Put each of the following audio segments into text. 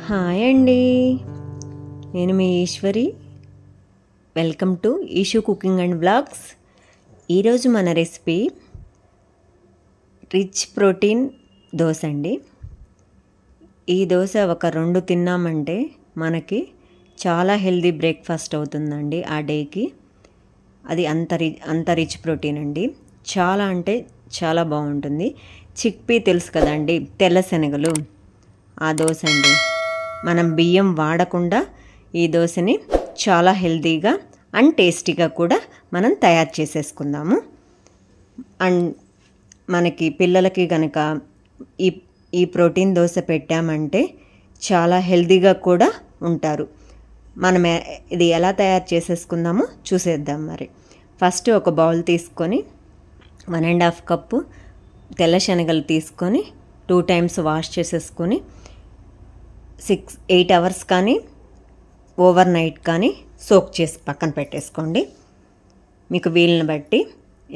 Hi అండి, నేను మీ Eshwari. Welcome to Eshu cooking and blogs. ఈరోజు మన రెసిపీ రిచ్ ప్రోటీన్ దోశ అండి. ఈ దోశ ఒక 2 తిన్నామంటే మనకి చాలా హెల్దీ బ్రేక్ఫాస్ట్ అవుతుందండి ఆ డేకి. అది అంత రిచ్ ప్రోటీన్ అండి. చాలా అంటే చాలా బాగుంటుంది. చిక్పీ తెలుసు కదండి, తెల్ల శనగలు, ఆ దోశ అండి. మనం బియ్యం వాడకుండా ఈ దోశని చాలా హెల్తీగా అండ్ టేస్టీగా కూడా మనం తయారు చేసేసుకుందాము. అండ్ మనకి పిల్లలకి కనుక ఈ ప్రోటీన్ దోశ పెట్టామంటే చాలా హెల్తీగా కూడా ఉంటారు. మనం ఇది ఎలా తయారు చేసేసుకుందామో చూసేద్దాం. మరి ఫస్ట్ ఒక బౌల్ తీసుకొని 1.5 కప్పు తెల్ల శనగలు తీసుకొని 2 టైమ్స్ వాష్ చేసేసుకొని 6-8 అవర్స్ కానీ ఓవర్ నైట్ కానీ సోక్ చేసి పక్కన పెట్టేసుకోండి, మీకు వీలుని బట్టి.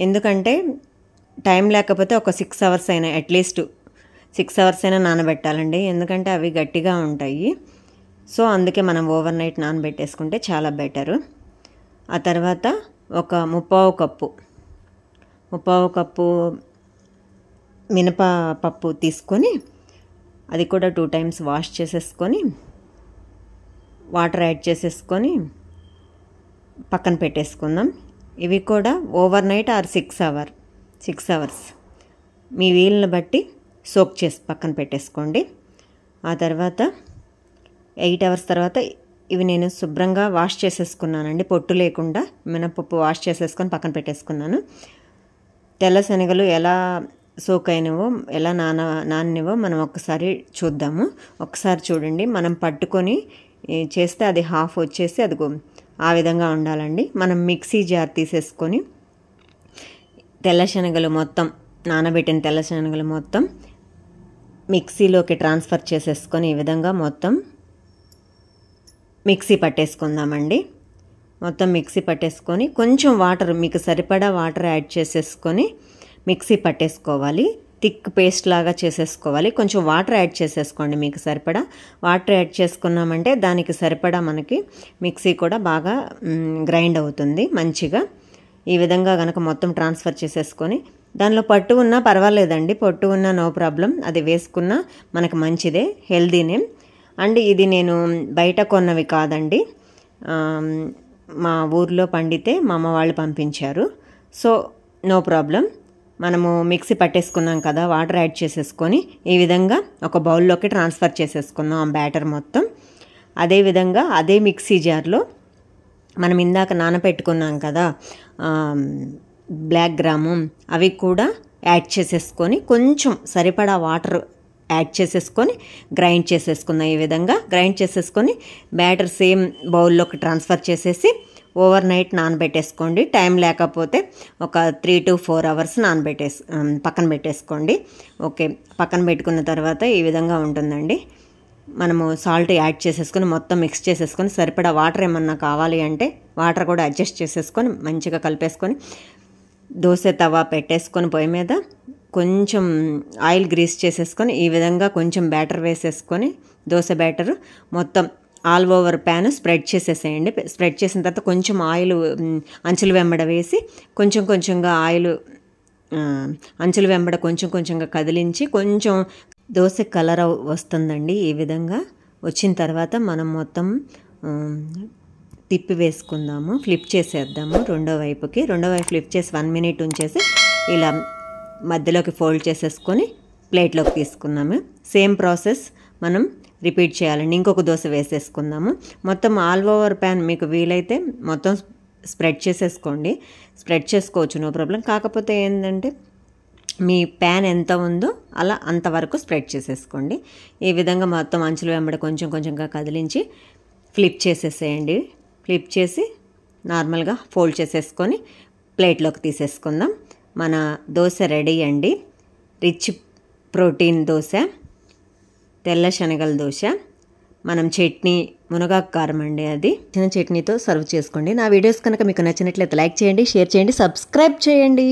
ఎందుకంటే టైం లేకపోతే ఒక 6 అవర్స్ అయినా, అట్లీస్ట్ 6 అవర్స్ అయినా నానబెట్టాలండి. ఎందుకంటే అవి గట్టిగా ఉంటాయి. సో అందుకే మనం ఓవర్ నైట్ నానబెట్టేసుకుంటే చాలా బెటరు. ఆ తర్వాత ఒక 3/4 కప్పు మినపప్పు తీసుకొని అది కూడా 2 టైమ్స్ వాష్ చేసేసుకొని వాటర్ యాడ్ చేసేసుకొని పక్కన పెట్టేసుకుందాం. ఇవి కూడా ఓవర్ నైట్ ఆర్ 6 అవర్స్ మీ వీలుని బట్టి సోక్ చేసి పక్కన పెట్టేసుకోండి. ఆ తర్వాత 8 అవర్స్ తర్వాత ఇవి నేను శుభ్రంగా వాష్ చేసేసుకున్నానండి, పొట్టు లేకుండా మినపప్పు వాష్ చేసేసుకొని పక్కన పెట్టేసుకున్నాను. తెల్ల శనగలు ఎలా సోక్ అయినవో, ఎలా నానినవో మనం ఒకసారి చూద్దాము. ఒకసారి చూడండి, మనం పట్టుకొని చేస్తే అది హాఫ్ వచ్చేసి అదిగో ఆ విధంగా ఉండాలండి. మనం మిక్సీ జార్ తీసేసుకొని తెల్ల శనగలు మొత్తం, నానబెట్టిన తెల్ల శనగలు మొత్తం మిక్సీలోకి ట్రాన్స్ఫర్ చేసేసుకొని ఈ విధంగా మొత్తం మిక్సీ పట్టేసుకుందామండి. మొత్తం మిక్సీ పట్టేసుకొని కొంచెం వాటర్, మీకు సరిపడా వాటర్ యాడ్ చేసేసుకొని మిక్సీ పట్టేసుకోవాలి. థిక్ పేస్ట్ లాగా చేసేసుకోవాలి. కొంచెం వాటర్ యాడ్ చేసేసుకోండి, మీకు సరిపడా వాటర్ యాడ్ చేసుకున్నామంటే దానికి సరిపడా మనకి మిక్సీ కూడా బాగా గ్రైండ్ అవుతుంది మంచిగా. ఈ విధంగా కనుక మొత్తం ట్రాన్స్ఫర్ చేసేసుకొని, దానిలో పట్టు ఉన్నా పర్వాలేదండి, పట్టు ఉన్నా నో ప్రాబ్లం, అది వేసుకున్నా మనకు మంచిదే, హెల్దీనే. అండ్ ఇది నేను బయట కొన్నవి కాదండి, మా ఊర్లో పండితే మా అమ్మ వాళ్ళు పంపించారు. So no problem. మనము మిక్సీ పట్టేసుకున్నాం కదా, వాటర్ యాడ్ చేసేసుకొని ఈ విధంగా ఒక బౌల్లోకి ట్రాన్స్ఫర్ చేసేసుకున్నాం ఆ బ్యాటర్ మొత్తం. అదేవిధంగా అదే మిక్సీ జార్లో మనం ఇందాక నానబెట్టుకున్నాం కదా బ్లాక్ గ్రాము, అవి కూడా యాడ్ చేసేసుకొని కొంచెం సరిపడా వాటర్ యాడ్ చేసేసుకొని గ్రైండ్ చేసుకుందాం. ఈ విధంగా గ్రైండ్ చేసేసుకొని బ్యాటర్ సేమ్ బౌల్లోకి ట్రాన్స్ఫర్ చేసేసి ఓవర్ నైట్ నానబెట్టేసుకోండి. టైం లేకపోతే ఒక 3 to 4 అవర్స్ పక్కన పెట్టేసుకోండి. ఓకే, పక్కన పెట్టుకున్న తర్వాత ఈ విధంగా ఉంటుందండి. మనము సాల్ట్ యాడ్ చేసేసుకొని మొత్తం మిక్స్ చేసేసుకొని సరిపడా వాటర్ ఏమన్నా కావాలి అంటే వాటర్ కూడా అడ్జస్ట్ చేసేసుకొని మంచిగా కలిపేసుకొని దోశ తవా పెట్టేసుకొని పొయ్యి మీద కొంచెం ఆయిల్ గ్రీస్ చేసేసుకొని ఈ విధంగా కొంచెం బ్యాటర్ వేసేసుకొని దోశ బ్యాటర్ మొత్తం ఆల్ ఓవర్ ప్యాన్ స్ప్రెడ్ చేసేసేయండి. స్ప్రెడ్ చేసిన తర్వాత కొంచెం ఆయిల్ అంచుల వెంబడ వేసి కొంచెంగా ఆయిల్ అంచుల వెంబడ కొంచెంగా కదిలించి కొంచెం దోశ కలర్ వస్తుందండి. ఈ విధంగా వచ్చిన తర్వాత మనం మొత్తం తిప్పి వేసుకుందాము, ఫ్లిప్ చేసేద్దాము రెండో వైపు ఫ్లిప్ చేసి 1 minute ఉంచేసి ఇలా మధ్యలోకి ఫోల్డ్ చేసేసుకొని ప్లేట్లోకి తీసుకున్నాము. సేమ్ ప్రాసెస్ మనం రిపీట్ చేయాలండి. ఇంకొక దోశ వేసేసుకుందాము. మొత్తం ఆల్ ఓవర్ ప్యాన్ మీకు వీలైతే మొత్తం స్ప్రెడ్ చేసేసుకోండి, స్ప్రెడ్ చేసుకోవచ్చు, నో ప్రాబ్లం. కాకపోతే ఏంటంటే మీ ప్యాన్ ఎంత ఉందో అలా అంతవరకు స్ప్రెడ్ చేసేసుకోండి. ఈ విధంగా మొత్తం అంచుల వెంబడి కొంచెంగా కదిలించి ఫ్లిప్ చేసేసేయండి. ఫ్లిప్ చేసి నార్మల్గా ఫోల్డ్ చేసేసుకొని ప్లేట్లోకి తీసేసుకుందాం. మన దోశ రెడీ అండి. రిచ్ ప్రోటీన్ దోశ, తెల్ల శనగల దోశ. మనం చట్నీ మునగాకు కారం అండి, అది చిన్న చట్నీతో సర్వ్ చేసుకోండి. నా వీడియోస్ కనుక మీకు నచ్చినట్లయితే లైక్ చేయండి, షేర్ చేయండి, సబ్స్క్రైబ్ చేయండి.